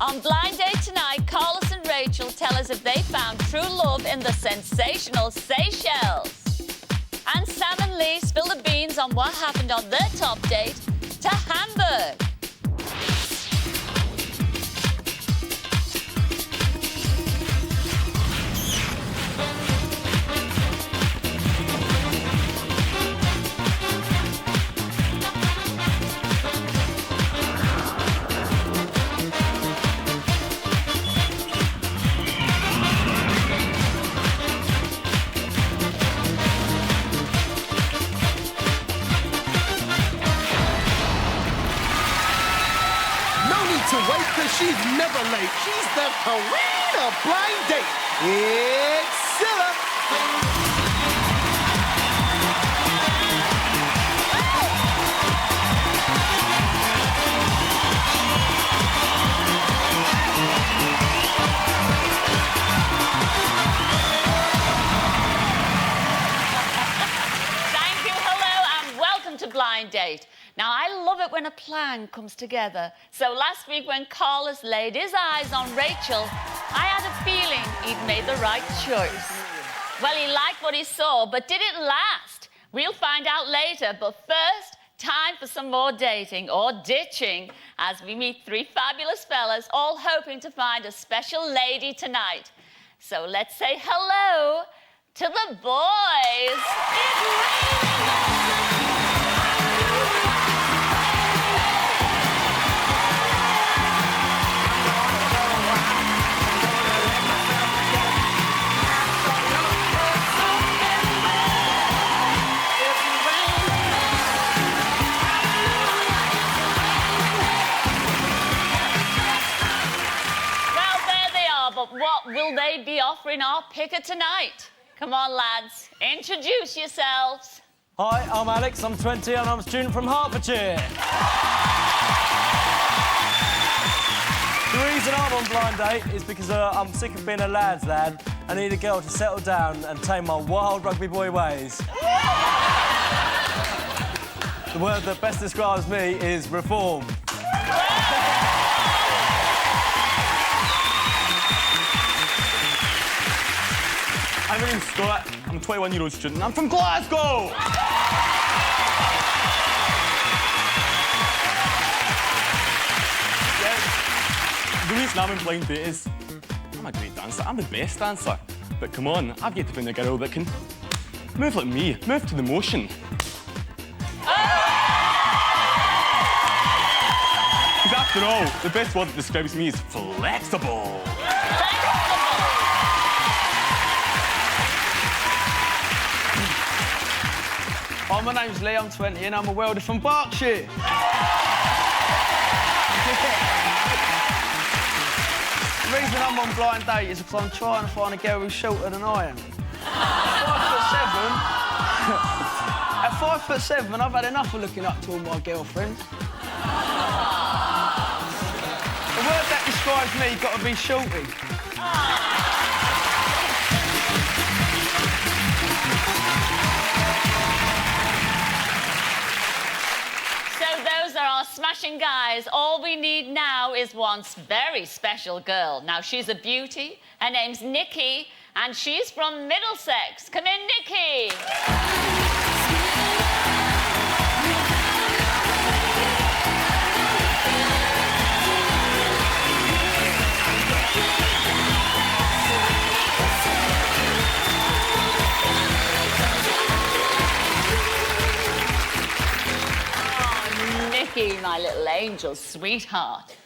On Blind Date tonight, Carlos and Rachel tell us if they found true love in the sensational Seychelles. And Sam and Lee spill the beans on what happened on their top date to Hamburg. To wait, because she's never late. She's the queen of blind date. It's Scylla. Thank you, hello, and welcome to Blind Date. Now, I love it when a plan comes together. So last week when Carlos laid his eyes on Rachel, I had a feeling he'd made the right choice. Well, he liked what he saw, but did it last? We'll find out later, but first, time for some more dating, or ditching, as we meet three fabulous fellas, all hoping to find a special lady tonight. So let's say hello to the boys. But what will they be offering our picker tonight? Come on, lads, introduce yourselves. Hi, I'm Alex, I'm 20 and I'm a student from Hertfordshire. The reason I'm on Blind Date is because I'm sick of being a lad's lad. I need a girl to settle down and tame my wild rugby boy ways. The word that best describes me is reform. My name's Scott. I'm a 21-year-old student. I'm from Glasgow! Yeah, the reason I'm in Blind Date is I'm a great dancer. I'm the best dancer. But come on, I've got to find a girl that can move like me, move to the motion. Because after all, the best word that describes me is flexible. Oh, my name's Lee, I'm 20 and I'm a welder from Berkshire. The reason I'm on Blind Date is because I'm trying to find a girl who's shorter than I am. 5'7". At 5'7", I've had enough of looking up to all my girlfriends. The word that describes me got to be shorty. Our smashing guys. All we need now is one very special girl. Now, she's a beauty. Her name's Nikki, and she's from Middlesex. Come in, Nikki. Nikki, my little angel, sweetheart.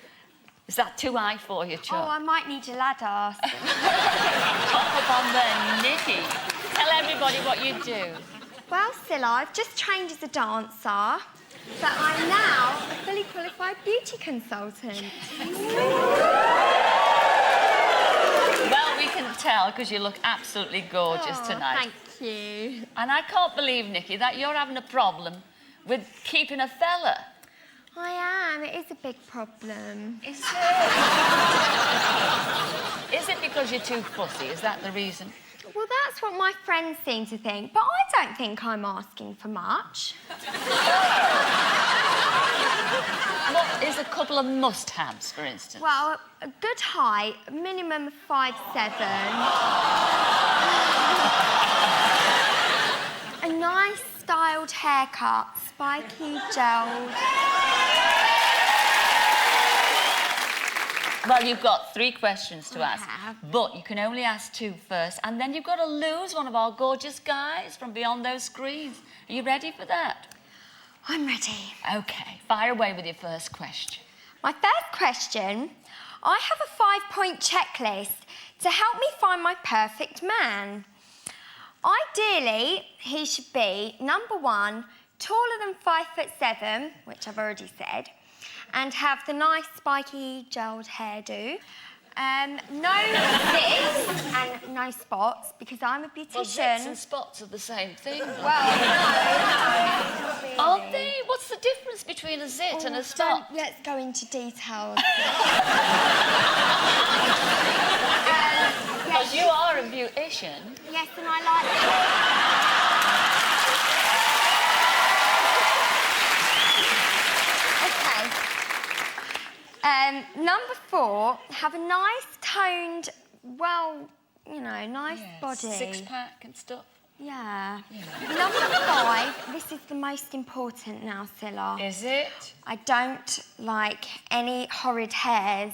Is that too high for you, Chuck? Oh, I might need a ladder. Hop up on there, Nikki. Tell everybody what you do. Well, Scylla, I've just trained as a dancer, but I'm now a fully qualified beauty consultant. Well, we can tell because you look absolutely gorgeous tonight. Thank you. And I can't believe, Nikki, that you're having a problem with keeping a fella. I am. It is a big problem. Is it? Is it because you're too fussy? Is that the reason? Well, that's what my friends seem to think, but I don't think I'm asking for much. is a couple of must-haves, for instance? Well, a good height, a minimum of 5'7". A nice styled haircut, spiky gel. Well, you've got 3 questions to ask, have. but you can only ask 2 first, and then you've got to lose one of our gorgeous guys from beyond those screens. Are you ready for that? I'm ready. OK, fire away with your first question. My first question, I have a 5-point checklist to help me find my perfect man. Ideally, he should be, number 1, taller than 5'7", which I've already said, and have the nice spiky gelled hairdo. No zits and no spots, because I'm a beautician. Well, zits and spots are the same thing. Well, no, not really. Are they? What's the difference between a zit and a spot? Let's go into details. Because you are a beautician. Yes, and I like... Number 4, have a nice toned, well, you know, nice body. 6-pack and stuff. Yeah. Number 5, this is the most important now, Scylla. Is it? I don't like any horrid hairs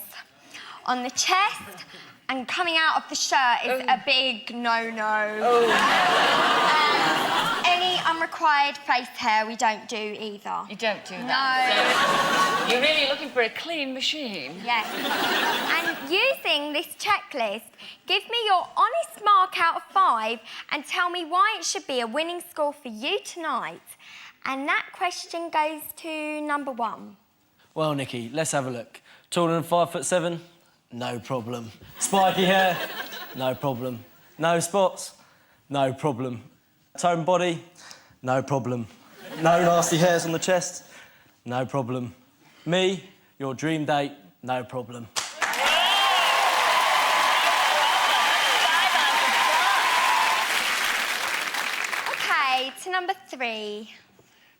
on the chest, and coming out of the shirt is a big no-no. Any unrequired face hair we don't do either. You don't do that? No. So you're really looking for a clean machine. Yes. And using this checklist, give me your honest mark out of 5 and tell me why it should be a winning score for you tonight. And that question goes to number 1. Well, Nikki, let's have a look. Taller than 5'7"? No problem. Spiky hair? No problem. No spots? No problem. Toned body? No problem. No nasty hairs on the chest? No problem. Me, your dream date? No problem. OK, to number 3.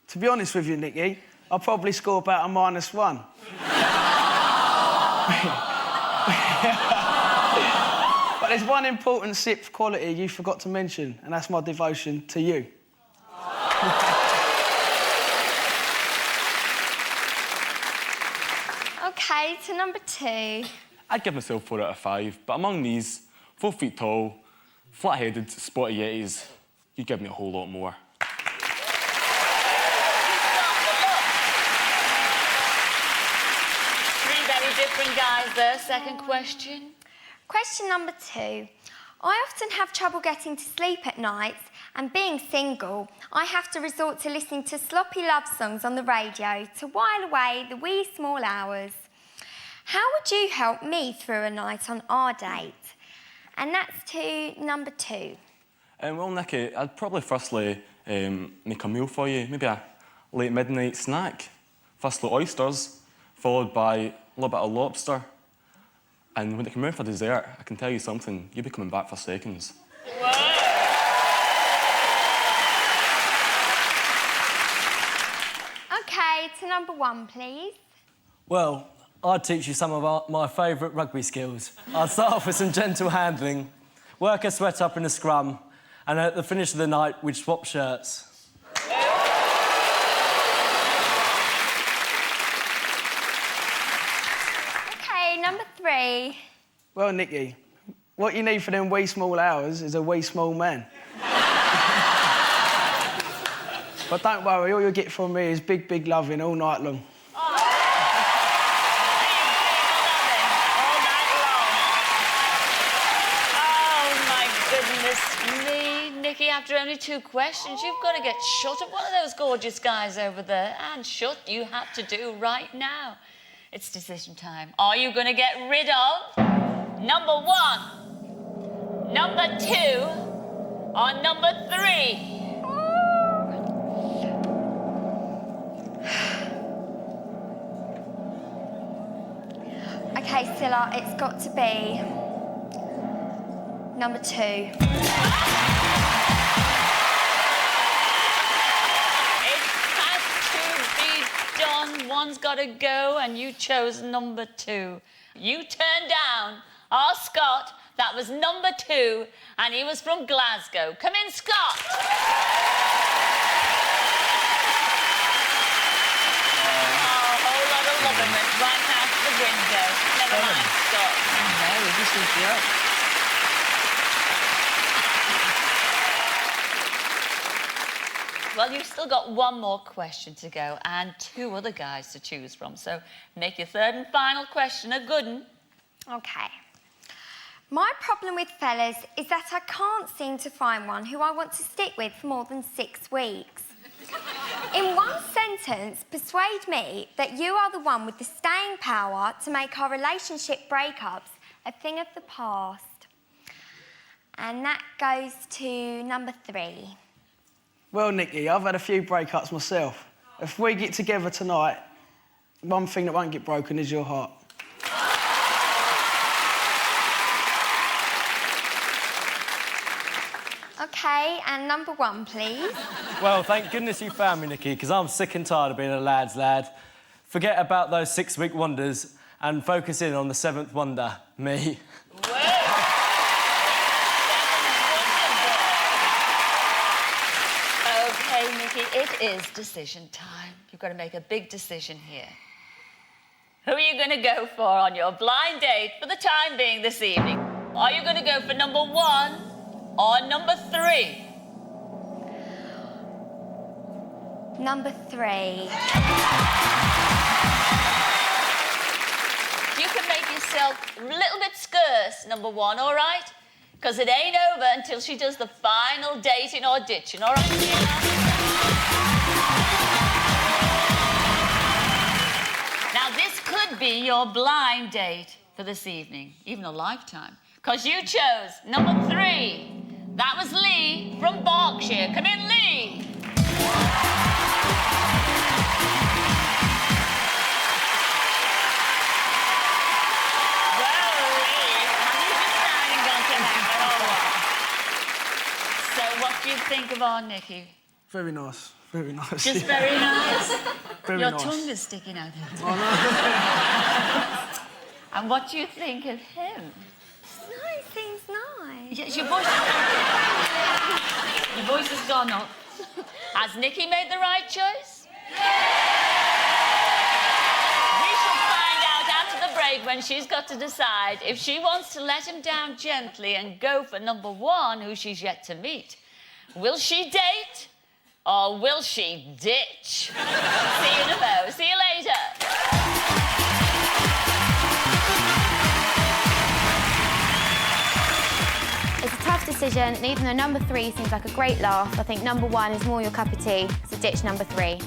To be honest with you, Nikki, I'll probably score about a -1. But there's one important SIP quality you forgot to mention, and that's my devotion to you. OK, to number 2. I'd give myself 4 out of 5, but among these, 4 feet tall, flat-headed, spotty yetis, you'd give me a whole lot more. 3 very different guys there. Second question. Question number 2. I often have trouble getting to sleep at nights, and being single, I have to resort to listening to sloppy love songs on the radio to while away the wee small hours. How would you help me through a night on our date? And that's to number 2. Well, Nikki, I'd probably firstly make a meal for you, maybe a late midnight snack. Firstly oysters, followed by a little bit of lobster. And when it came around for dessert, I can tell you something, you'll be coming back for seconds. OK, to number 1, please. Well, I'd teach you some of my favourite rugby skills. I'd start off with some gentle handling, work a sweat up in a scrum, and at the finish of the night, we'd swap shirts. OK, number 3. Well, Nikki, what you need for them wee small hours is a wee small man. But don't worry, all you'll get from me is big, big loving all night long. Nikki, after only 2 questions, you've got to get shut of one of those gorgeous guys over there. And shut you have to do right now. It's decision time. Are you going to get rid of number 1, number 2, or number 3? OK, Scylla, it's got to be number 2. It has to be done one's got to go, and you chose number 2. You turned down our Scott. That was number 2, and he was from Glasgow. Come in, Scott. Right out the window. Never mind, Scott. No, this is great. Well, you've still got one more question to go and 2 other guys to choose from. So make your third and final question a good one. Okay. My problem with fellas is that I can't seem to find one who I want to stick with for more than 6 weeks. In one sentence, persuade me that you are the one with the staying power to make our relationship breakups a thing of the past. And that goes to number 3. Well, Nikki, I've had a few breakups myself. If we get together tonight, one thing that won't get broken is your heart. Okay, and number 1, please. Well, thank goodness you found me, Nikki, because I'm sick and tired of being a lad's lad. Forget about those 6-week wonders and focus in on the 7th wonder, me. OK, Nikki, it is decision time. You've got to make a big decision here. Who are you going to go for on your blind date for the time being this evening? Are you going to go for number 1 or number 3? Number 3. You can make yourself a little bit scarce, number 1, all right? Because it ain't over until she does the final dating or ditching, all right, Tina? Now, this could be your blind date for this evening, even a lifetime, because you chose number 3. That was Lee from Berkshire. Come in, Lee. Well, Lee, have you just down and gone to heaven or what? So what do you think of our Nikki? Very nice, very nice. Just very nice. Very Your nice. tongue is sticking out. Oh, And what do you think of him? No, it seems nice. Yes, your voice has gone up. Has Nikki made the right choice? We shall find out after the break when she's got to decide if she wants to let him down gently and go for number 1, who she's yet to meet. Will she date or will she ditch? See you in a mo. See you later. It's a tough decision, and even though number 3 seems like a great laugh, I think number 1 is more your cup of tea, so ditch number 3.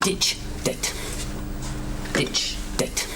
Ditch, date. Ditch, date.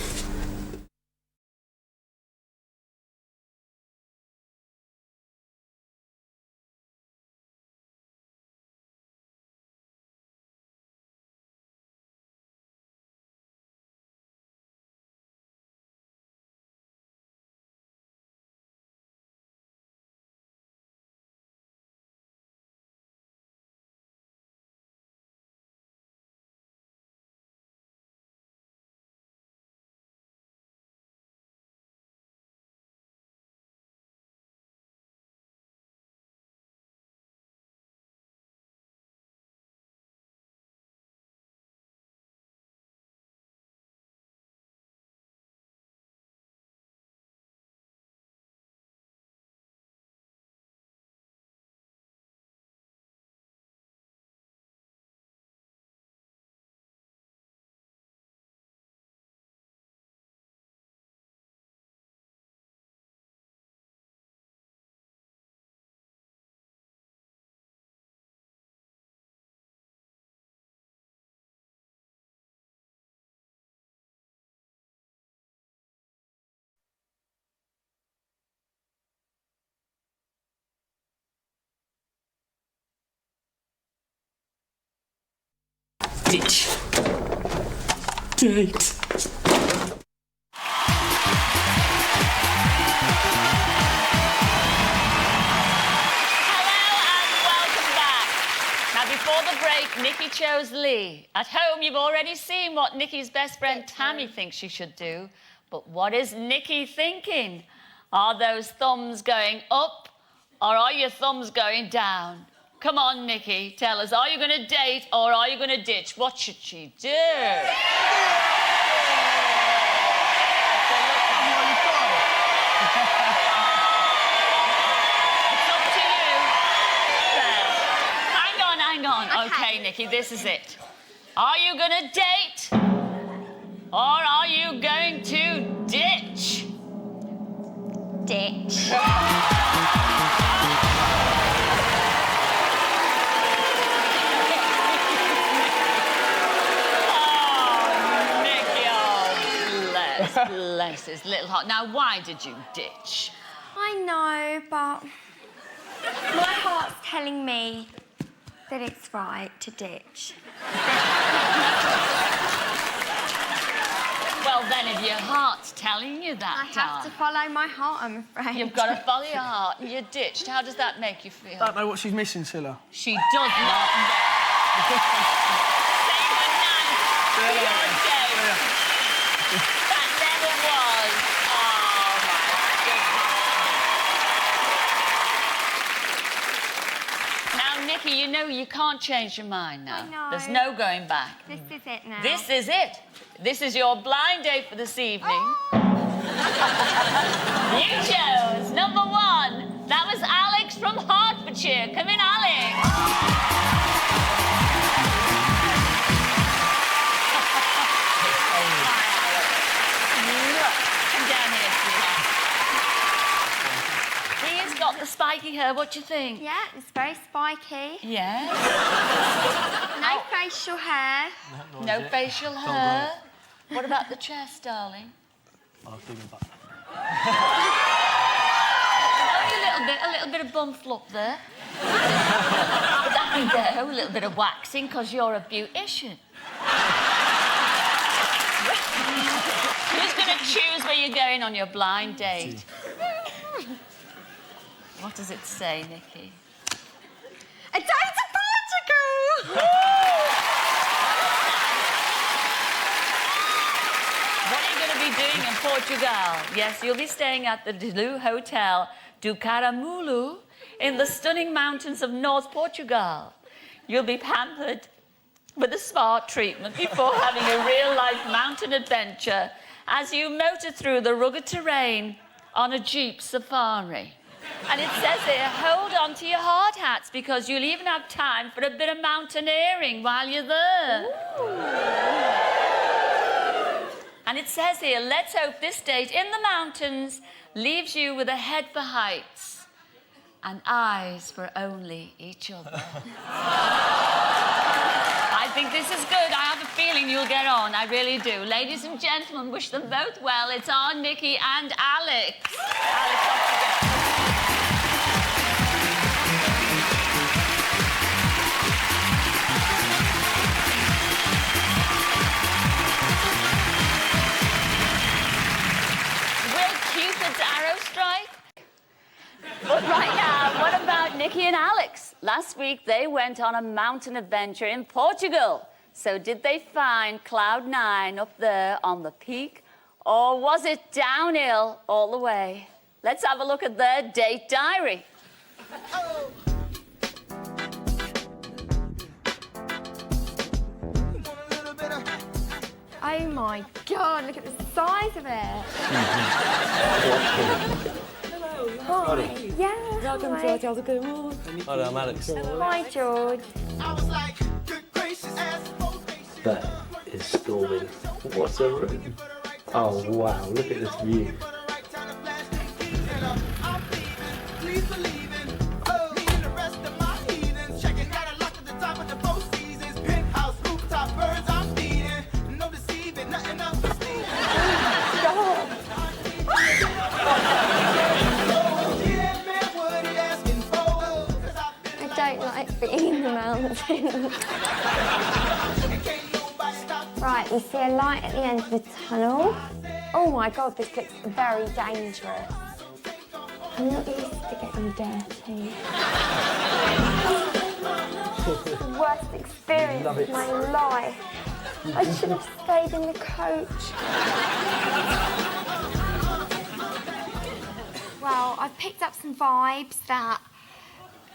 Ditch. Date. Hello, Nikki chose Lee. At home, you've already seen what Nikki's best friend Tammy thinks she should do. But what is Nikki thinking? Are those thumbs going up or are your thumbs going down? Come on, Nikki, tell us, are you going to date or are you going to ditch? What should she do? Hang on. Okay, Nikki, this is it. Are you going to date or are you going to ditch? Ditch. Oh, Nikki, oh, bless his little heart. Now, why did you ditch? I know, but my heart's telling me that it's right to ditch. Well, then, if your heart's telling you that, I have to follow my heart, I'm afraid. You've got to follow your heart and you're ditched. How does that make you feel? Don't know what she's missing, Scylla. She does not know. Say goodnight to your date. That never was. Oh, my goodness. Now, Nikki, you know you can't change your mind now. I know. There's no going back. This is it now. This is it. This is your blind date for this evening. You chose number 1. That was Alex from Hertfordshire. Come in, Alex. Come down here, sweetheart. He has got the spiky hair. What do you think? Yeah, it's very spiky. Yes. No facial hair. No facial hair. What about the chest, darling? I'll do my back. A little bit of bum flop there. But that can go. A little bit of waxing, because you're a beautician. Who's going to choose where you're going on your blind date? What does it say, Nikki? A date to Portugal! What are you going to be doing in Portugal? Yes, you'll be staying at the Delu Hotel do Caramulo in the stunning mountains of North Portugal. You'll be pampered with a spa treatment before having a real-life mountain adventure as you motor through the rugged terrain on a Jeep safari. And it says here, hold on to your hard hats because you'll even have time for a bit of mountaineering while you're there. And it says here, let's hope this date in the mountains leaves you with a head for heights and eyes for only each other. I think this is good. I have a feeling you'll get on. I really do. Ladies and gentlemen, wish them both well. It's our Nikki and Alex. Alex, off you go. But right now, what about Nikki and Alex? Last week, they went on a mountain adventure in Portugal. So did they find Cloud 9 up there on the peak? Or was it downhill all the way? Let's have a look at their date diary. Oh my God, look at the size of it. Hi. Yeah. Welcome to our Delta Good Morning. Hello, I'm Alex. Hi, George. That is storming. What a room. Oh, wow, look at this view. Being in the mountain. Right, you see a light at the end of the tunnel. Oh my God, this looks very dangerous. I'm not used to getting dirty. The worst experience experience of my life. I should have stayed in the coach. Well, I've picked up some vibes that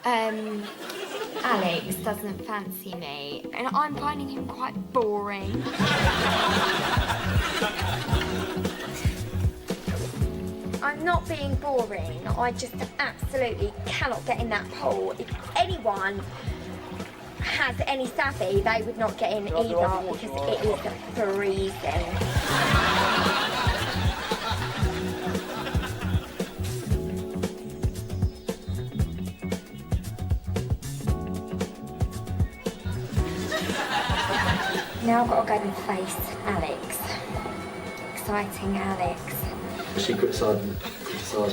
Alex doesn't fancy me, and I'm finding him quite boring. I'm not being boring, I just absolutely cannot get in that pool. If anyone has any savvy, they would not get in either because it is freezing. Now I've got to go and face Alex. Exciting Alex. She criticised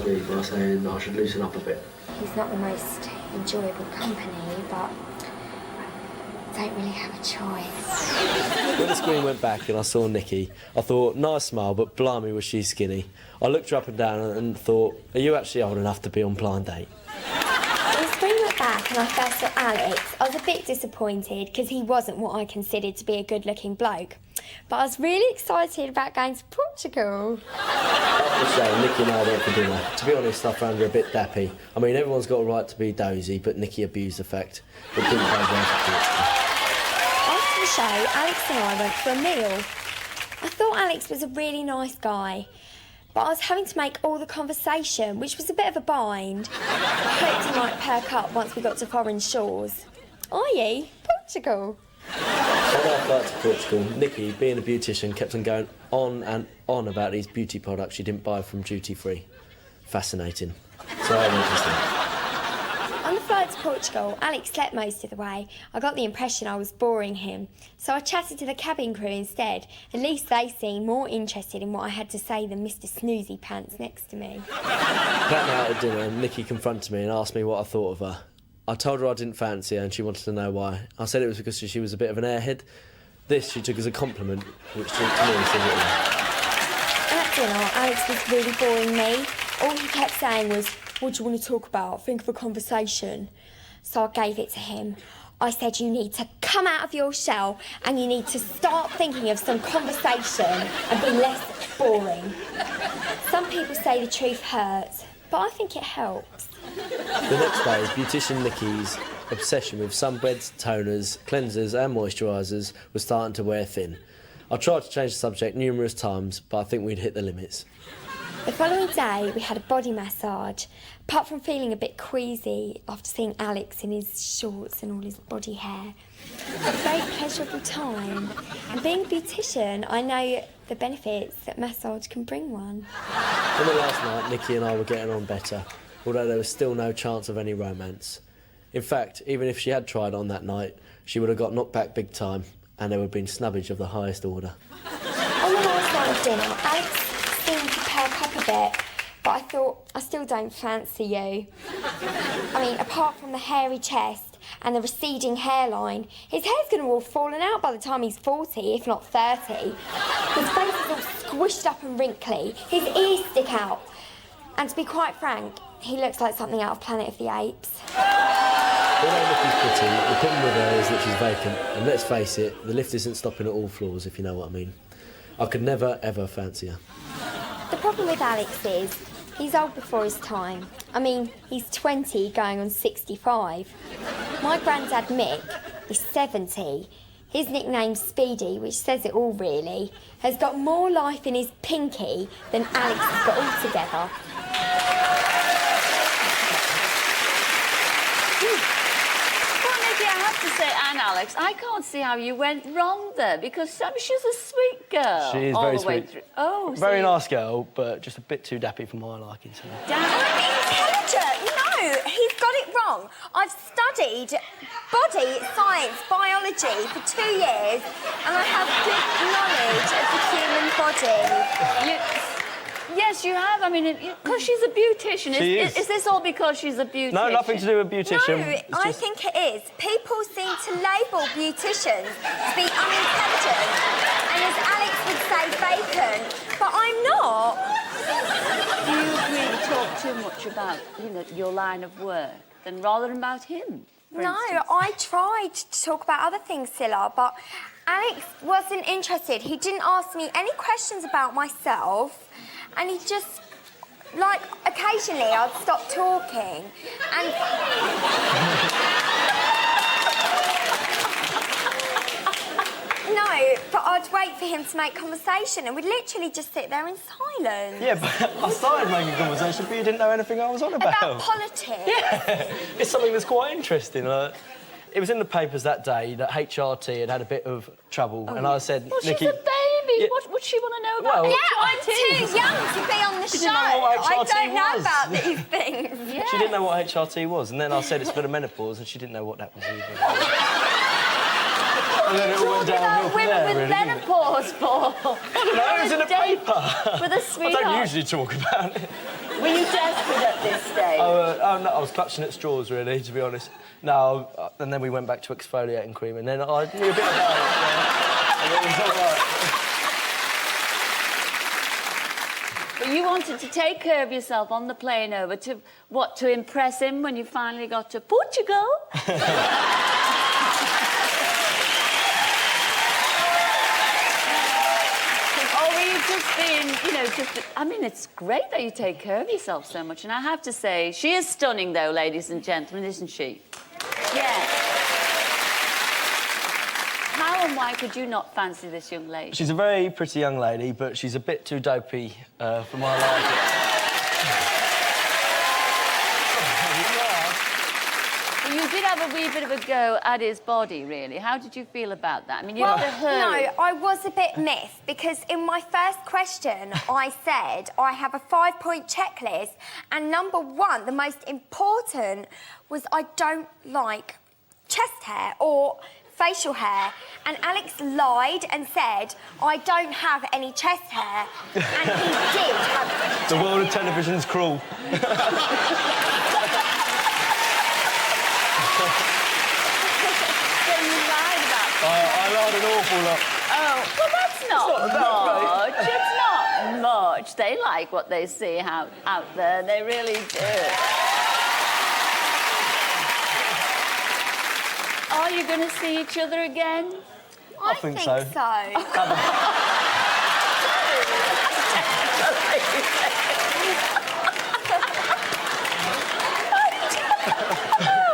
me by saying I should loosen up a bit. He's not the most enjoyable company, but I don't really have a choice. When the screen went back and I saw Nikki, I thought, nice smile, but blimey was she skinny. I looked her up and down and thought, are you actually old enough to be on blind date? When the screen went back and I first saw Alex, I was a bit disappointed because he wasn't what I considered to be a good-looking bloke. But I was really excited about going to Portugal. After the show, Nikki and I went for dinner. To be honest, I found her a bit dappy. I mean, everyone's got a right to be dozy, but Nikki abused the fact. It didn't go well for Portugal. After the show, Alex and I went for a meal. I thought Alex was a really nice guy, but I was having to make all the conversation, which was a bit of a bind. I hoped he might perk up once we got to foreign shores. Are you? Portugal? On our flight to Portugal, Nikki, being a beautician, kept on going on and on about these beauty products she didn't buy from duty-free. Fascinating. So I went to sleep. On the flight to Portugal, Alex slept most of the way. I got the impression I was boring him, so I chatted to the cabin crew instead. At least they seemed more interested in what I had to say than Mr. Snoozy Pants next to me. That night at dinner, Nikki confronted me and asked me what I thought of her. I told her I didn't fancy her and she wanted to know why. I said it was because she was a bit of an airhead. This she took as a compliment, which to me said it all. At dinner, Alex was really boring me. All he kept saying was, what do you want to talk about? Think of a conversation. So I gave it to him. I said, you need to come out of your shell and you need to start thinking of some conversation and be less boring. Some people say the truth hurts, but I think it helps. The next day, beautician Nikki's obsession with sunbeds, toners, cleansers and moisturisers was starting to wear thin. I tried to change the subject numerous times, but I think we'd hit the limits. The following day, we had a body massage. Apart from feeling a bit queasy after seeing Alex in his shorts and all his body hair, it was a very pleasurable time. And being a beautician, I know the benefits that massage can bring one. On the last night, Nikki and I were getting on better, although there was still no chance of any romance. In fact, even if she had tried on that night, she would have got knocked back big time, and there would have been snubbage of the highest order. On the last night of dinner, Alex seemed to perk up a bit, but I thought, I still don't fancy you. I mean, apart from the hairy chest and the receding hairline, his hair's going to all fallen out by the time he's 40, if not 30. His face is all squished up and wrinkly, his ears stick out. And to be quite frank, he looks like something out of Planet of the Apes. Although Nikki's pretty, the problem with her is that she's vacant, and let's face it, the lift isn't stopping at all floors, if you know what I mean. I could never, ever fancy her. The problem with Alex is, he's old before his time. I mean, he's 20 going on 65. My granddad Mick is 70. His nickname's Speedy, which says it all really, has got more life in his pinky than Alex has got altogether. Well, Nikki, I have to say, and Alex, I can't see how you went wrong there because I mean, she's a sweet girl. She is all very the way sweet. through. Oh, so Very you- nice girl, but just a bit too dappy for my liking. So. I'm intelligent. No, he's got it wrong. I've studied body science, biology for 2 years, and I have good knowledge of the human body. Yes, you have. I mean, because she's a beautician. She is. Is this all because she's a beautician? No, nothing to do with beautician. No, It's I just- think it is. People seem to label beauticians to be unintelligent, and as Alex would say, vacant. But I'm not. Do you really talk too much about, your line of work, than rather than about him? for No, instance? I tried to talk about other things, Scylla, but Alex wasn't interested. He didn't ask me any questions about myself, and he just, like, occasionally I'd stop talking, and... No, but I'd wait for him to make conversation, and we'd literally just sit there in silence. Yeah, but I started making conversation, but you didn't know anything I was on about. About politics? Yeah, it's something that's quite interesting. It was in the papers that day that HRT had a bit of trouble, and I said, Well, Nikki... she's a baby. Yeah. What would she want to know about Well, Yeah, I'm HRT? too young to be on the She show. didn't know what I HRT don't know was. about these things. Yeah. She didn't know what HRT was, and then I said it's for the menopause, and she didn't know what that was either. And then it all went downhill from Women there, with really, didn't it? menopause for. No, it was in the paper. With a I sweetheart. don't usually talk about it. Were you desperate at this stage? Oh, no, I was clutching at straws, really, to be honest. No, and then we went back to exfoliating cream, and then I knew a bit about it, and it was all right. But you wanted to take care of yourself on the plane over to, what, to impress him when you finally got to Portugal? Or were you just being, you know, just... I mean, it's great that you take care of yourself so much, and I have to say, she is stunning, though, ladies and gentlemen, isn't she? Yeah. How and why could you not fancy this young lady? She's a very pretty young lady, but she's a bit too dopey for my liking. Well, you did have a wee bit of a go at his body, really. How did you feel about that? I mean, you had to hurry. No, I was a bit miffed because in my first question, I said I have a 5-point checklist, and number one, the most important, was I don't like chest hair or facial hair. And Alex lied and said I don't have any chest hair, and he did have. The world of television's cruel. So you lied about that. I lied an awful lot. Oh, well, that's not much. It's not much. They like what they see out there. They really do. Are you going to see each other again? I think so.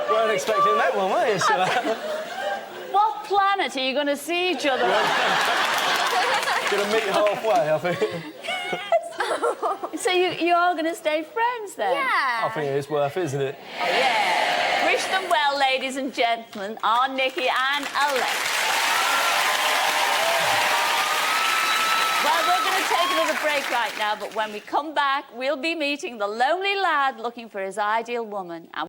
Weren't expecting that one, were you, Scylla? What planet are you going to see each other on? Gonna meet halfway, I think. So you are going to stay friends then? Yeah. I think it is worth it, isn't it? Yeah. Wish them well, ladies and gentlemen, are Nikki and Alex. Well, we're going to take another break right now, but when we come back, we'll be meeting the lonely lad looking for his ideal woman. And